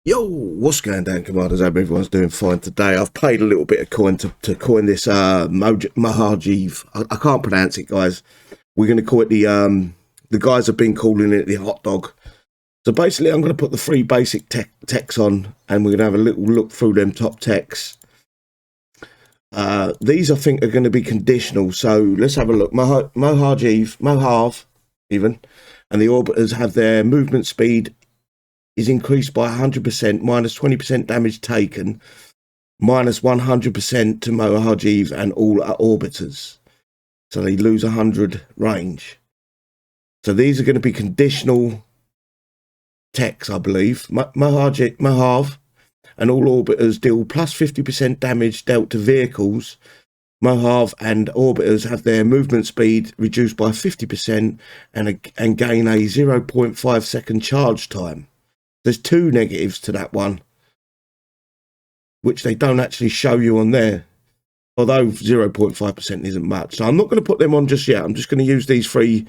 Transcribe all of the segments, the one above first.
Yo, what's going down, Commanders? I hope everyone's doing fine today. I've paid a little bit of coin to coin this Mojave. I can't pronounce it, guys. We're going to call it the guys have been calling it the hot dog. So basically, I'm going to put the three basic techs on, and we're going to have a little look through them top techs. These I think are going to be conditional. So let's have a look. Mojave, even, and the Obiters have their movement speed is increased by 100%, minus 20% damage taken, minus 100% to Mojave and all Obiters. So they lose 100 range. So these are going to be conditional techs, I believe. Mojave and all Orbiters deal plus 50% damage dealt to vehicles. Mojave and Orbiters have their movement speed reduced by 50% and gain a 0.5 second charge time. There's two negatives to that one, which they don't actually show you on there, although 0.5% isn't much. So I'm not going to put them on just yet. I'm just going to use these the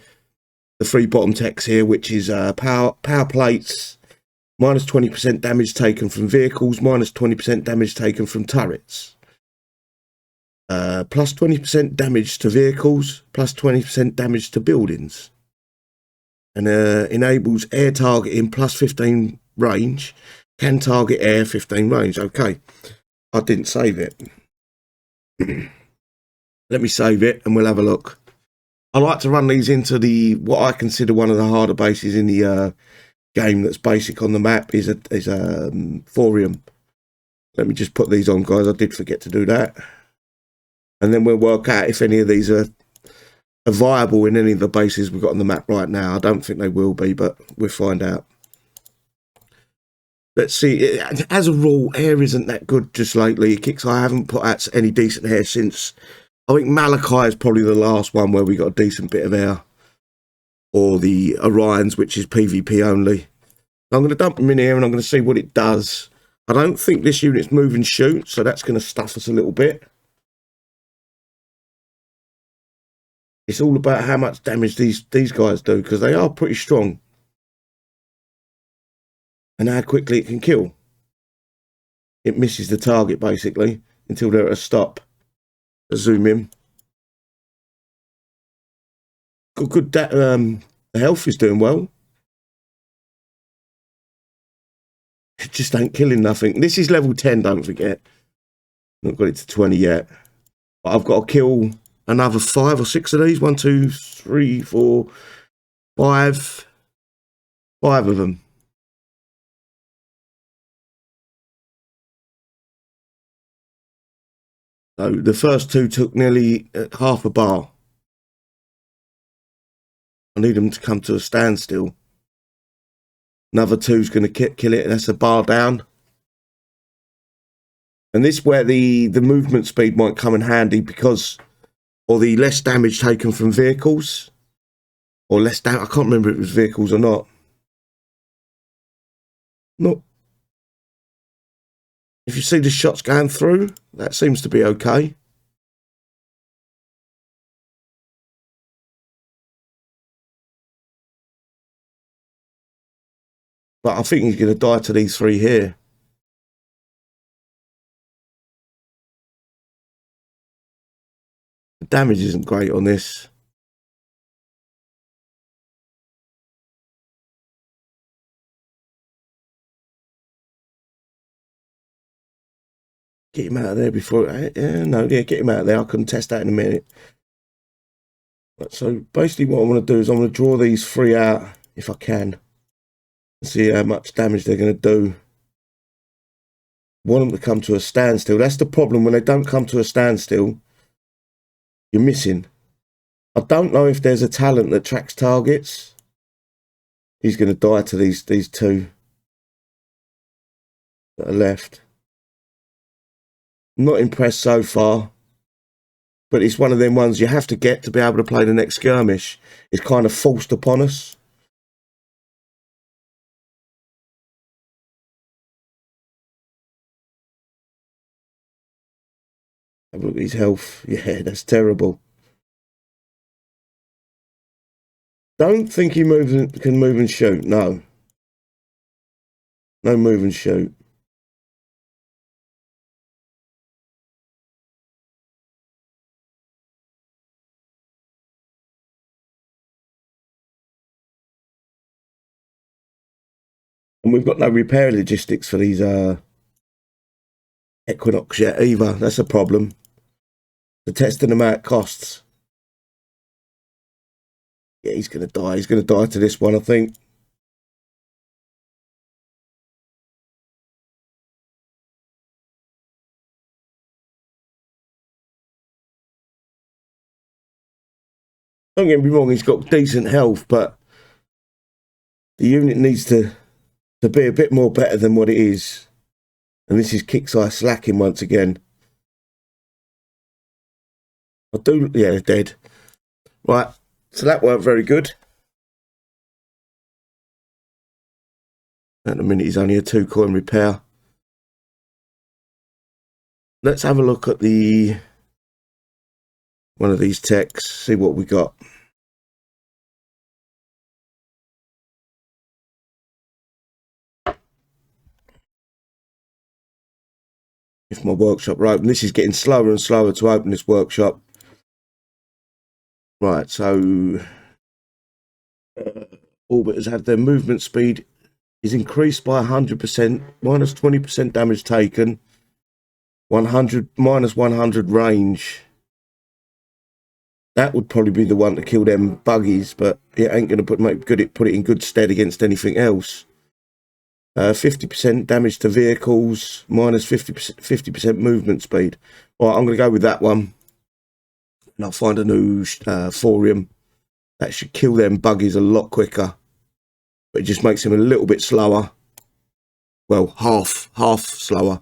three bottom techs here, which is power plates, minus 20% damage taken from vehicles, minus 20% damage taken from turrets. Plus 20% damage to vehicles, plus 20% damage to buildings. And enables air targeting plus 15 range, can target air 15 range. Okay, I didn't save it. Let me save it and we'll have a look. I like to run these into what I consider one of the harder bases in the game that's basic on the map is a Thorium. Let me just put these on, guys. I did forget to do that. And then we'll work out if any of these are viable in any of the bases we've got on the map right now. I don't think they will be, but we'll find out. Let's see. As a rule, air isn't that good just lately. Kixeye, I haven't put out any decent air since. I think Malachi is probably the last one where we got a decent bit of air. Or the Orions, which is PvP only. I'm going to dump them in here and I'm going to see what it does. I don't think this unit's move and shoot, so that's going to stuff us a little bit. It's all about how much damage these guys do, because they are pretty strong. And how quickly it can kill. It misses the target, basically, until they're at a stop. Let's zoom in. Good, the health is doing well. It just ain't killing nothing. This is level 10, don't forget. Not got it to 20 yet. But I've got to kill another 5 or 6 of these. 1, 2, 3, 4, 5. 5 of them. So the first 2 took nearly half a bar. I need them to come to a standstill. Another 2's going to kill it. That's a bar down. And this is where the movement speed might come in handy, because, or the less damage taken from vehicles, or less damage. I can't remember if it was vehicles or not. No. If you see the shots going through, that seems to be okay. But I think he's going to die to these 3 here. The damage isn't great on this. Get him out of there before... get him out of there. I can test that in a minute. So basically what I want to do is I'm going to draw these 3 out, if I can. And see how much damage they're going to do. Want them to come to a standstill. That's the problem. When they don't come to a standstill, you're missing. I don't know if there's a talent that tracks targets. He's going to die to these 2 that are left. I'm not impressed so far, but it's one of them ones you have to get to be able to play the next skirmish. It's kind of forced upon us. Have a look at his health. Yeah, that's terrible. Don't think he can move and shoot, no. No move and shoot. And we've got no repair logistics for these Equinox yet either. That's a problem. The testing them out costs. Yeah, he's going to die. He's going to die to this one, I think. Don't get me wrong, he's got decent health, but the unit needs to be a bit more better than what it is. And this is Kixeye slacking once again. Yeah, dead. Right, so that weren't very good. At the minute, he's only a 2-coin repair. Let's have a look at one of these techs, see what we got. If my workshop will open. This is getting slower and slower to open this workshop. Right, so Obiters had their movement speed is increased by 100%, minus 20% damage taken, 100 minus 100 range. That would probably be the one to kill them buggies, but it ain't going to put it in good stead against anything else. 50% damage to vehicles, minus 50% movement speed. All right, I'm going to go with that one. And I'll find a new thorium. That should kill them buggies a lot quicker. But it just makes them a little bit slower. Well, half slower.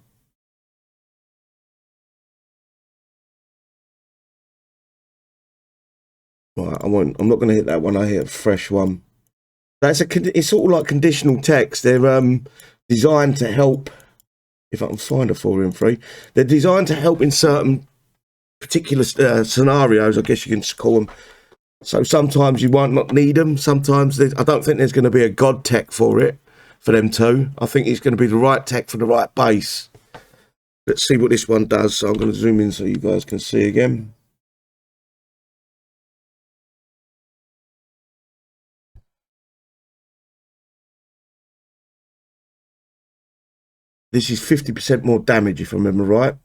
Right, I'm not going to hit that one. I hit a fresh one. It's sort of like conditional text. They're designed to help. If I can find a thorium free, they're designed to help in certain particular scenarios, I guess you can call them. So sometimes you might not need them. Sometimes I don't think there's going to be a god tech for them two. I think it's going to be the right tech for the right base. Let's see what this one does. So I'm going to zoom in so you guys can see again. This is 50% more damage, if I remember right.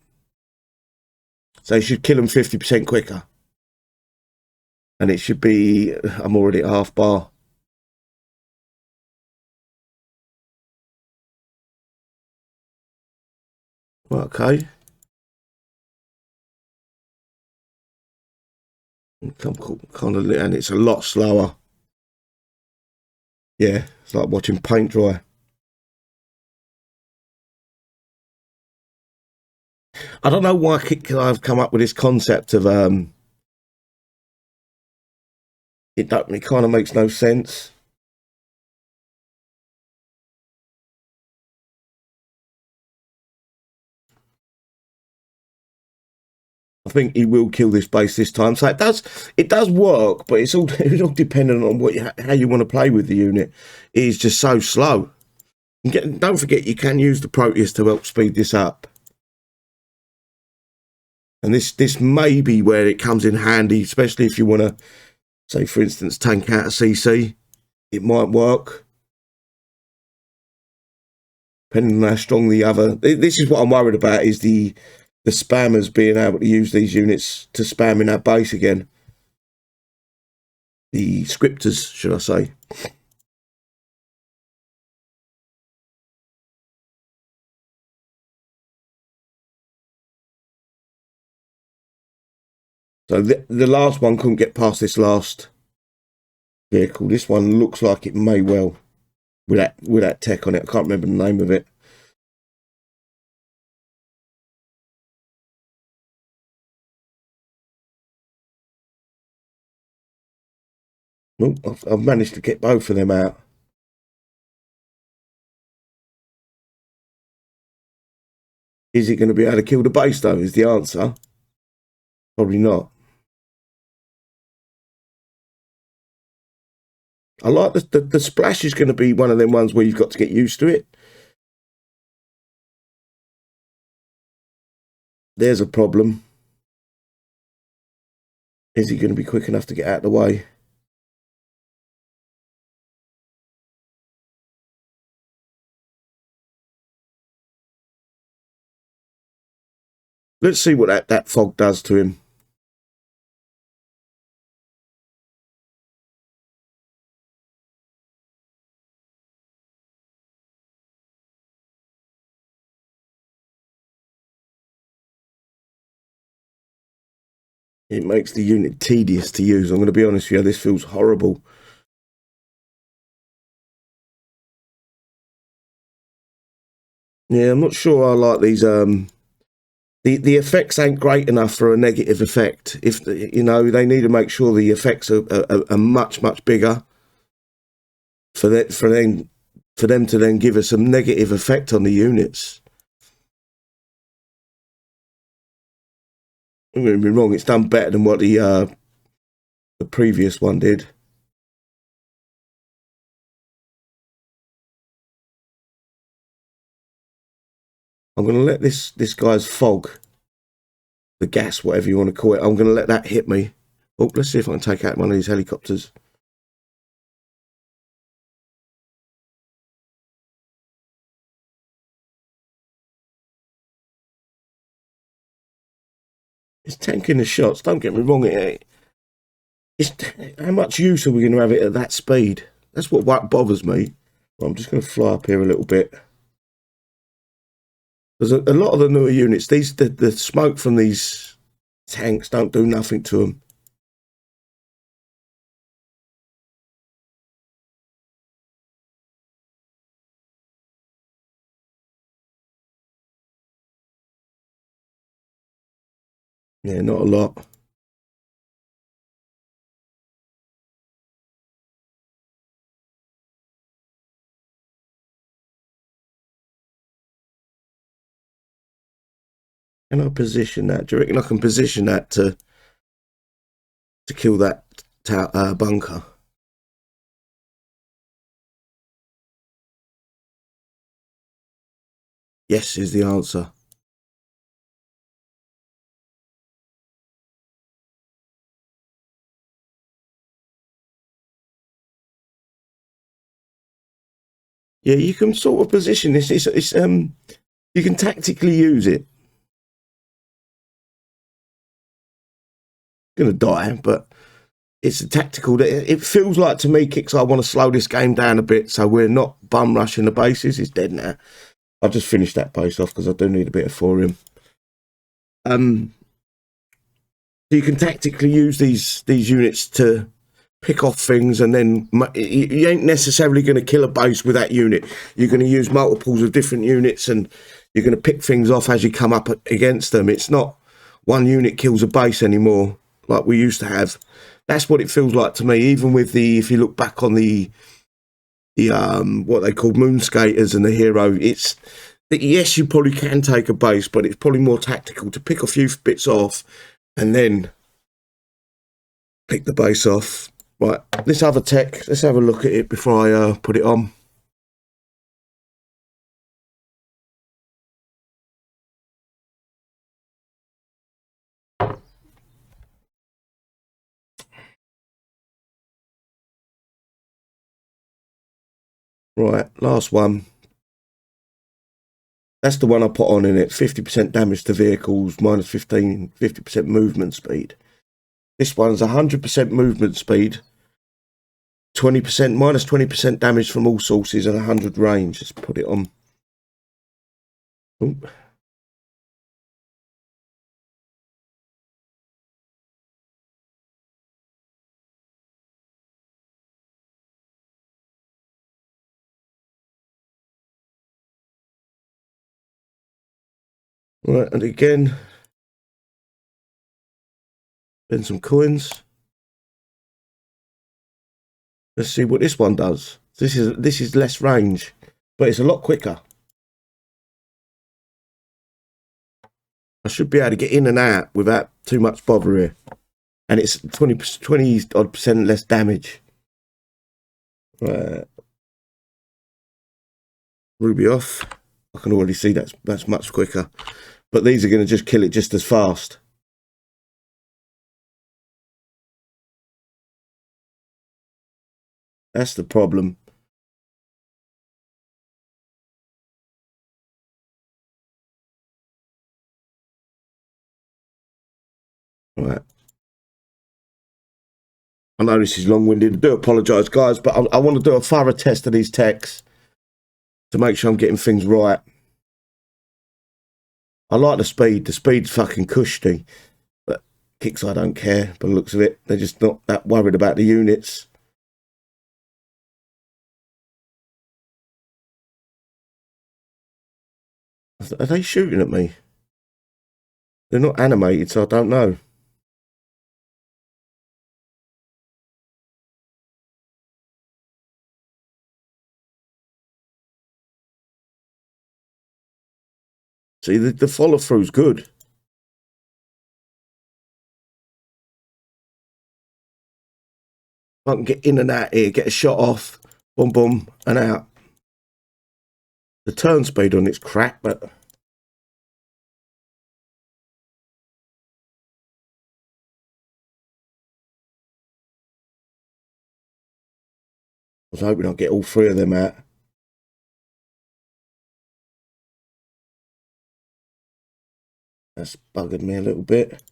So you should kill them 50% quicker. And it should be, I'm already at half bar. Okay. And it's a lot slower. Yeah, it's like watching paint dry. I don't know why I've come up with this concept of it kind of makes no sense. I think he will kill this base this time. So it does work, but it's all dependent on how you want to play with the unit. It is just so slow. Don't forget, you can use the Proteus to help speed this up. And this may be where it comes in handy, especially if you want to, say, for instance, tank out a CC. It might work. Depending on how strong the other. This is what I'm worried about, is the spammers being able to use these units to spam in our base again. The scripters, should I say. So the last one couldn't get past this last vehicle. This one looks like it may well, with that tech on it. I can't remember the name of it. Nope, I've managed to get both of them out. Is it going to be able to kill the base though, is the answer. Probably not. I like the splash is going to be one of them ones where you've got to get used to it. There's a problem. Is he going to be quick enough to get out of the way? Let's see what that fog does to him. It makes the unit tedious to use. I'm going to be honest with you, this feels horrible. Yeah, I'm not sure I like these. The effects ain't great enough for a negative effect. If you know, they need to make sure the effects are much bigger for them to then give us a negative effect on the units. I'm going to be wrong. It's done better than what the previous one did. I'm going to let this guy's fog, the gas, whatever you want to call it, I'm going to let that hit me. Oh, let's see if I can take out one of these helicopters. It's tanking the shots. Don't get me wrong. It's how much use are we going to have it at that speed? That's what bothers me. Well, I'm just going to fly up here a little bit. There's a lot of the newer units. The smoke from these tanks don't do nothing to them. Yeah, not a lot. Can I position that? Do you reckon I can position that to kill that bunker? Yes is the answer. Yeah, you can sort of position this. It's you can tactically use it. Gonna die, but it's a tactical. It feels like to me, Kixeye, I want to slow this game down a bit so we're not bum rushing the bases. It's dead now. I'll just finish that base off because I do need a bit of thorium. So you can tactically use these units to pick off things, and then you ain't necessarily going to kill a base with that unit. You're going to use multiples of different units, and you're going to pick things off as you come up against them. It's not one unit kills a base anymore like we used to have. That's what it feels like to me. Even with if you look back on the what they called moon skaters and the hero, it's yes, you probably can take a base, but it's probably more tactical to pick a few bits off and then pick the base off. Right, this other tech, let's have a look at it before I put it on. Right, last one. That's the one I put on in it. 50% damage to vehicles, minus 50% movement speed. This one's 100% movement speed, 20% minus 20% damage from all sources, and 100 range. Let's put it on. Ooh. Right, and again, spend some coins. Let's see what this one does. This is less range, but it's a lot quicker. I should be able to get in and out without too much bother here. And it's 20 odd percent less damage. Right. Ruby off. I can already see that's much quicker. but these are going to just kill it just as fast. That's the problem. Right. I know this is long-winded. I do apologise, guys, but I want to do a thorough test of these techs to make sure I'm getting things right. I like the speed. The speed's fucking cushy. But Kixeye don't care by the looks of it. They're just not that worried about the units. Are they shooting at me? They're not animated, so I don't know. See, the follow-through's good. If I can get in and out here, get a shot off, boom, boom, and out. The turn speed on it's crap, but I was hoping I'd get all three of them out. That's buggered me a little bit.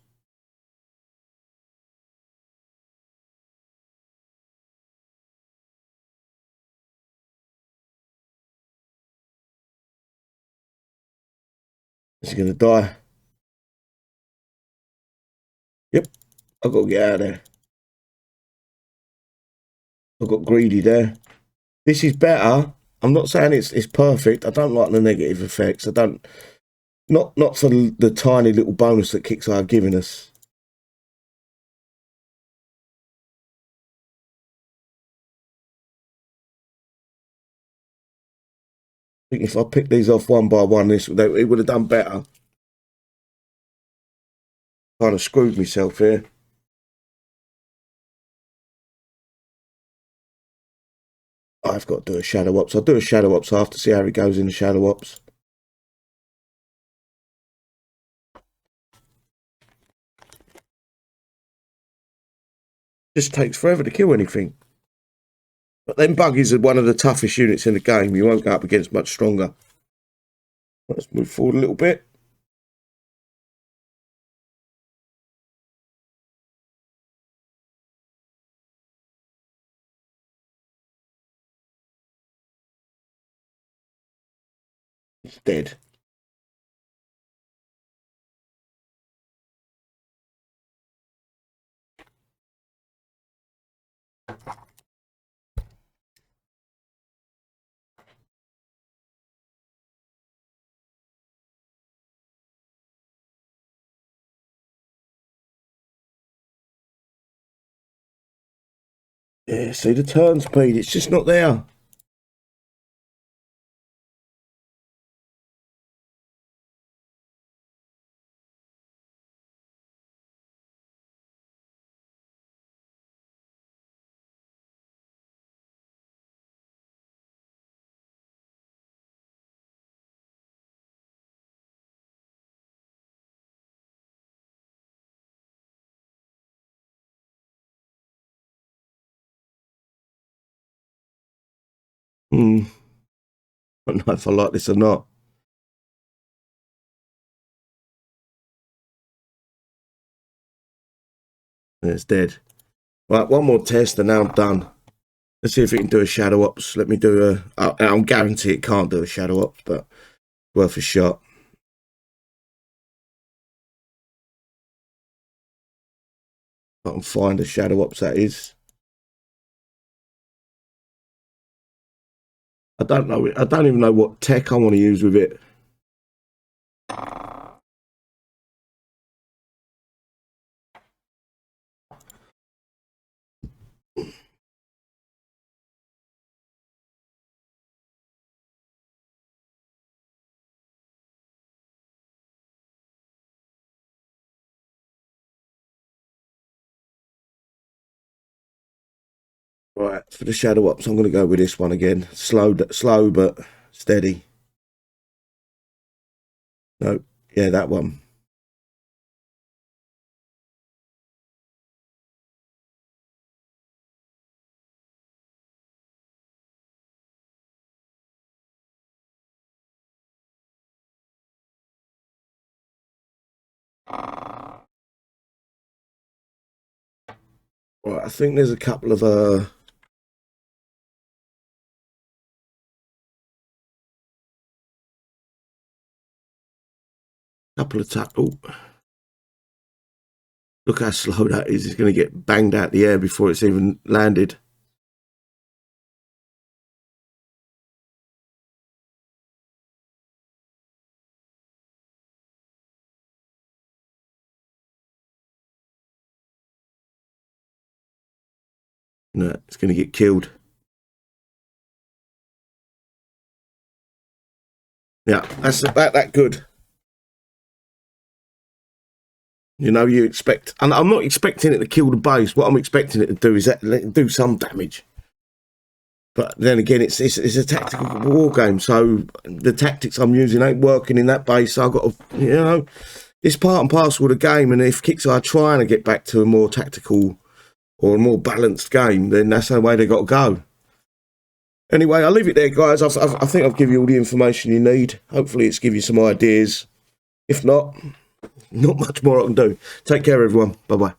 Is he going to die? Yep, I've got to get out of there. I got greedy there. This is better. I'm not saying it's perfect. I don't like the negative effects. I don't. Not for the tiny little bonus that Kixeye are giving us. I think if I picked these off one by one, it would have done better. Kind of screwed myself here. I've got to do a shadow ops. I'll do a shadow ops after, see how it goes in the shadow ops. Just takes forever to kill anything. But them buggies are one of the toughest units in the game. You won't go up against much stronger. Let's move forward a little bit. It's dead. Yeah, see the turn speed, it's just not there. I don't know if I like this or not. It's dead. Right, one more test and now I'm done. Let's see if it can do a shadow ops. Let me do I'm guarantee it can't do a shadow ops, but worth a shot. I can find a shadow ops that is. I don't know. I don't even know what tech I want to use with it. Right, for the shadow ops, I'm going to go with this one again. Slow but steady. No, Yeah, that one. Right, I think there's a couple of tackle. Look how slow that is. It's going to get banged out the air before it's even landed. No, it's going to get killed. Yeah, that's about that good. You know, you expect, and I'm not expecting it to kill the base. What I'm expecting it to do is do some damage. But then again, it's a tactical war game, so the tactics I'm using ain't working in that base. So I've got to, you know, it's part and parcel of the game. And if Kixeye are trying to get back to a more tactical or a more balanced game, then that's the way they got to go. Anyway, I'll leave it there, guys. I think I've given you all the information you need. Hopefully, it's give you some ideas. If not much more I can do. Take care, everyone. Bye-bye.